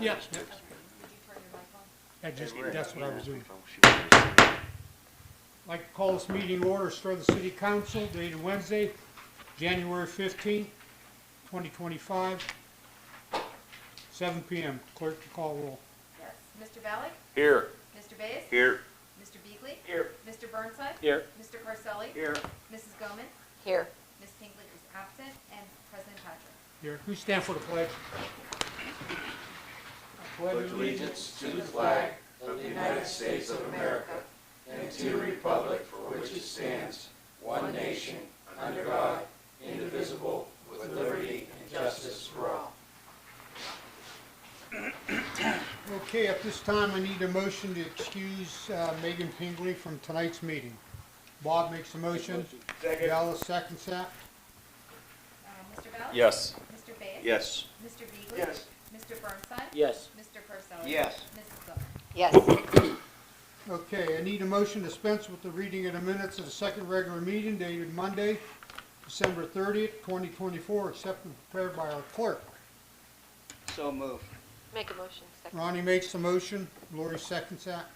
Yeah. Did you turn your mic on? That's what I was doing. I'd like to call this meeting order, Struthers City Council, dated Wednesday, January 15th, 2025, 7 p.m. Clerk to call roll. Yes. Mr. Valek? Here. Mr. Bays? Here. Mr. Beagley? Here. Mr. Burnside? Here. Mr. Parcelli? Here. Mrs. Goman? Here. Ms. Pinkley is absent, and President Patrick. Here, who stand for the pledge? Pledge allegiance to the flag of the United States of America and to the republic for which it stands, one nation, under God, indivisible, with liberty and justice for all. Okay, at this time, I need a motion to excuse Megan Pingley from tonight's meeting. Bob makes a motion. Second. Dallas seconds that. Mr. Valek? Yes. Mr. Bays? Yes. Mr. Beagley? Yes. Mr. Burnside? Yes. Mr. Parcelli? Yes. Mrs. Goman? Yes. Okay, I need a motion to dispense with the reading of the minutes of the second regular meeting dated Monday, December 30th, 2024, except when prepared by our clerk. So moved. Make a motion. Second. Ronnie makes the motion. Lori seconds that.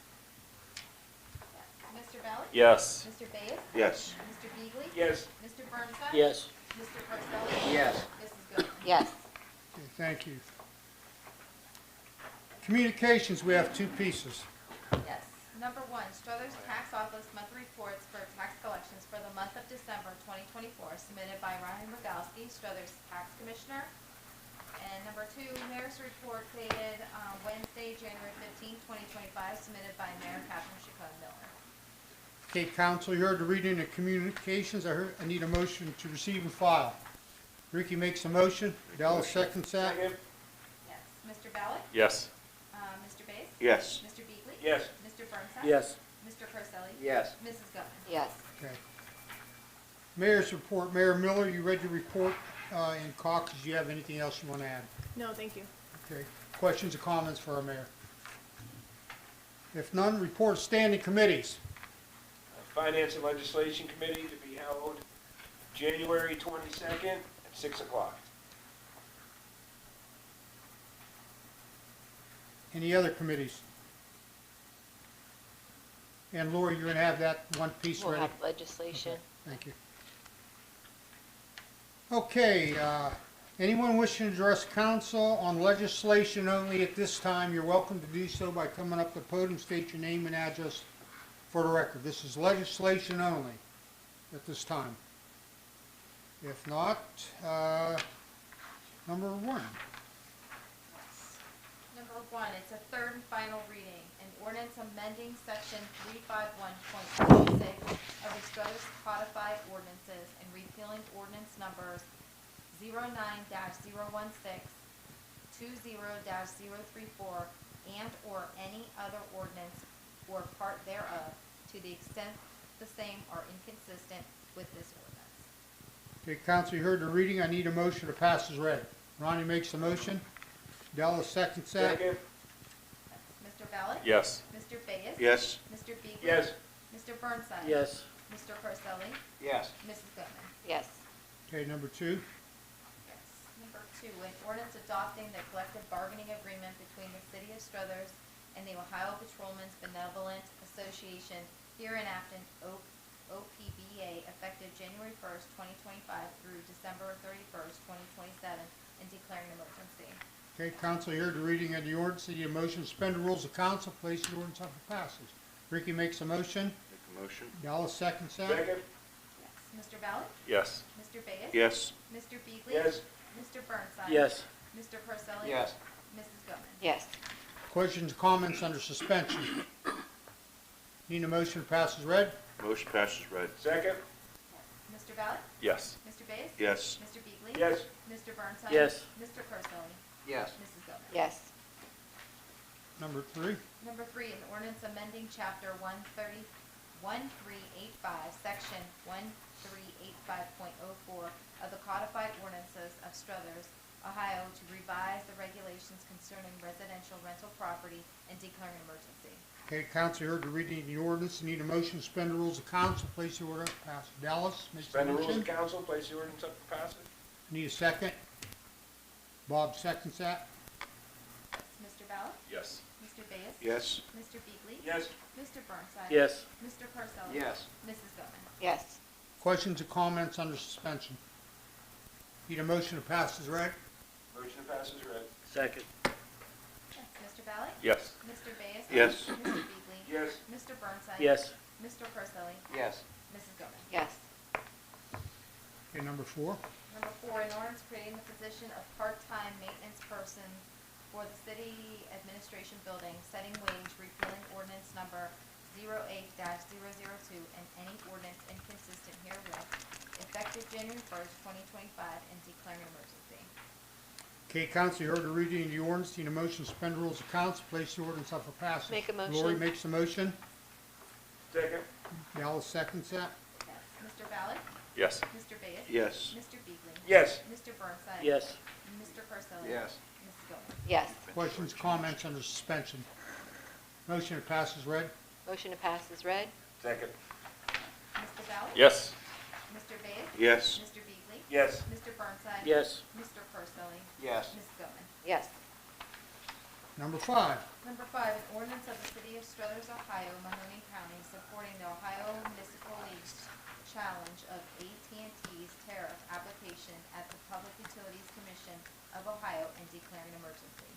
Mr. Valek? Yes. Mr. Bays? Yes. Mr. Beagley? Yes. Mr. Burnside? Yes. Mr. Parcelli? Yes. Mrs. Goman? Yes. Okay, thank you. Communications, we have two pieces. Yes. Number one, Struthers Tax Office monthly reports for tax collections for the month of December 2024, submitted by Ryan Rogalski, Struthers Tax Commissioner. And number two, Mayor's report dated Wednesday, January 15, 2025, submitted by Mayor Catherine Chacon Miller. Okay, council, you heard the reading of communications. I need a motion to receive and file. Ricky makes a motion. Dallas seconds that. Second. Yes. Mr. Valek? Yes. Mr. Bays? Yes. Mr. Beagley? Yes. Mr. Burnside? Yes. Mr. Parcelli? Yes. Mrs. Goman? Yes. Okay. Mayor's report. Mayor Miller, you read your report in caucus. Do you have anything else you want to add? No, thank you. Okay. Questions or comments for our mayor? If none, report of standing committees. Finance and Legislation Committee to be held January 22nd at 6 o'clock. Any other committees? And Lori, you're going to have that one piece We'll ready? have legislation. Okay, thank you. Okay, anyone wishing to address council on legislation only at this time, you're welcome to do so by coming up to the podium, state your name and address for the record. This is legislation only at this time. If not, number one. Number one, it's a third and final reading, an ordinance amending section 351.26 of the Struthers Codified Ordinances and repealing ordinance numbers 09-016, 20-034, and/or any other ordinance or part thereof, to the extent the same are inconsistent with this ordinance. Okay, council, you heard the reading. I need a motion to pass as read. Ronnie makes the motion. Dallas seconds that. Second. Mr. Valek? Yes. Mr. Bays? Yes. Mr. Beagley? Yes. Mr. Burnside? Yes. Mr. Parcelli? Yes. Mrs. Goodman? Yes. Okay, number two. Yes. Number two, an ordinance adopting the collective bargaining agreement between the City of Struthers and the Ohio Patrolmen's Benevolent Association, hereinafter OPBA, effective January 1st, 2025 through December 31st, 2027, and declaring an emergency. Okay, council, you heard the reading of the ordinance. Need a motion to suspend the rules of council, place the ordinance up for passage. Ricky makes a motion. Make a motion. Dallas seconds that. Second. Yes. Mr. Valek? Yes. Mr. Bays? Yes. Mr. Beagley? Yes. Mr. Burnside? Yes. Mr. Parcelli? Yes. Mrs. Goodman? Yes. Questions, comments under suspension? Need a motion to pass as read? Motion passes read. Second. Mr. Valek? Yes. Mr. Bays? Yes. Mr. Beagley? Yes. Mr. Burnside? Yes. Mr. Parcelli? Yes. Mrs. Goodman? Yes. Number three. Number three, an ordinance amending chapter 1385, section 1385.04 of the codified ordinances of Struthers, Ohio, to revise the regulations concerning residential rental property and declaring an emergency. Okay, council, you heard the reading of the ordinance. Need a motion to suspend the rules of council, place the order up for passage. Dallas makes the Suspend the rules motion. of council, place the ordinance up for passage. Need a second. Bob seconds that. Mr. Yes. Mr. Bayes? Yes. Mr. Beagley? Yes. Mr. Burnside? Yes. Mr. Parcelli? Yes. Mrs. Gomez? Yes. Questions or comments under suspension? Need a motion to pass as read? Motion to pass is read. Second. Yes. Mr. Valley? Yes. Mr. Bayes? Yes. Mr. Beagley? Yes. Mr. Burnside? Yes. Mr. Parcelli? Yes. Mrs. Gomez? Yes. Okay, number 4. Number 4, an ordinance creating the position of part-time maintenance person for the city administration building, setting wage, repealing ordinance number 08-002, and any ordinance inconsistent herewith, effective January 1st, 2025, and declaring an emergency. Okay, council, you heard the reading of the ordinance. Need a motion to suspend rules of council, place the ordinance up for passage. Make a motion. Lori makes the motion. Second. Dallas seconds that. Yes. Mr. Valley? Yes. Mr. Bayes? Yes. Mr. Beagley? Yes. Mr. Burnside? Yes. Mr. Parcelli? Yes. Mrs. Gomez? Yes. Questions, comments under suspension? Motion to pass is read. Motion to pass is read. Second. Mr. Valley? Yes. Mr. Bayes? Yes. Mr. Beagley? Yes. Mr. Burnside? Yes. Mr. Parcelli? Yes. Mrs. Gomez? Yes. Number 5. Number 5, an ordinance of the City of Struthers, Ohio, Mahoning County, supporting the Ohio Municipal League's challenge of AT&T's tariff application at the Public Utilities Commission of Ohio and declaring an emergency.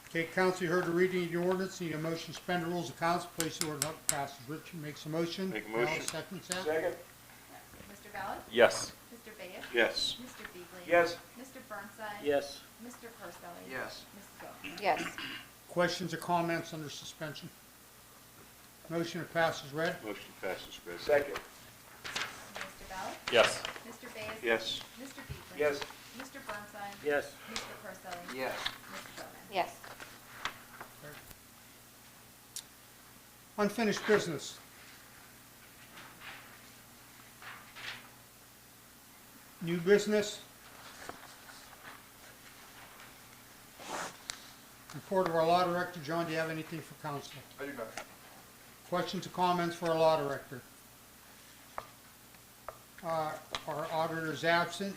Okay, council, you heard the reading of the ordinance. Need a motion to suspend the rules of council, place the ordinance up for passage. Richard makes a motion. Make a motion. Dallas seconds that. Second. Mr. Valley? Yes. Mr. Bayes? Yes. Mr. Beagley? Yes. Mr. Burnside? Yes. Mr. Parcelli? Yes. Mrs. Gomez? Yes. Questions or comments under suspension? Motion to pass is read. Motion passes, read. Second. Mr. Valley? Yes. Mr. Bayes? Yes. Mr. Beagley? Yes. Mr. Burnside? Yes. Mr. Parcelli? Yes. Mrs. Gomez? Yes. Unfinished business. New business. Report of our law director. John, do you have anything for council? I do not. Questions or comments for our law director? Our auditor is absent.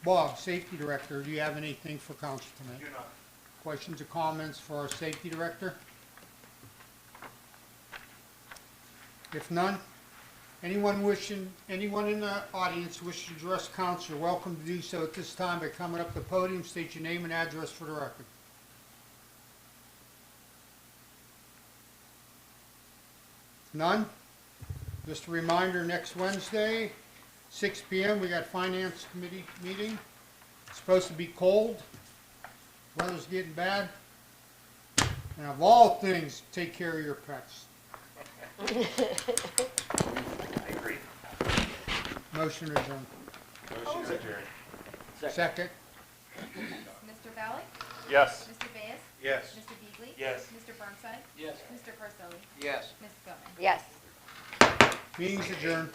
Bob, safety director, do you have anything for council tonight? Do not. Questions or comments for our safety director? If none, anyone in the audience wishing to address council, you're welcome to do so at this time by coming up to the podium, state your name and address for the record. None? Just a reminder, next Wednesday, 6 p.m., we got Finance Committee meeting. It's supposed to be cold. Weather's getting bad. And of all things, take care of your pets. I agree. Motion adjourned. Motion adjourned. Second? Mr. Valley? Yes. Mr. Bayes? Yes. Mr. Beagley? Yes. Mr. Burnside? Yes. Mr. Parcelli? Yes. Mrs. Gomez? Yes. Meeting's adjourned.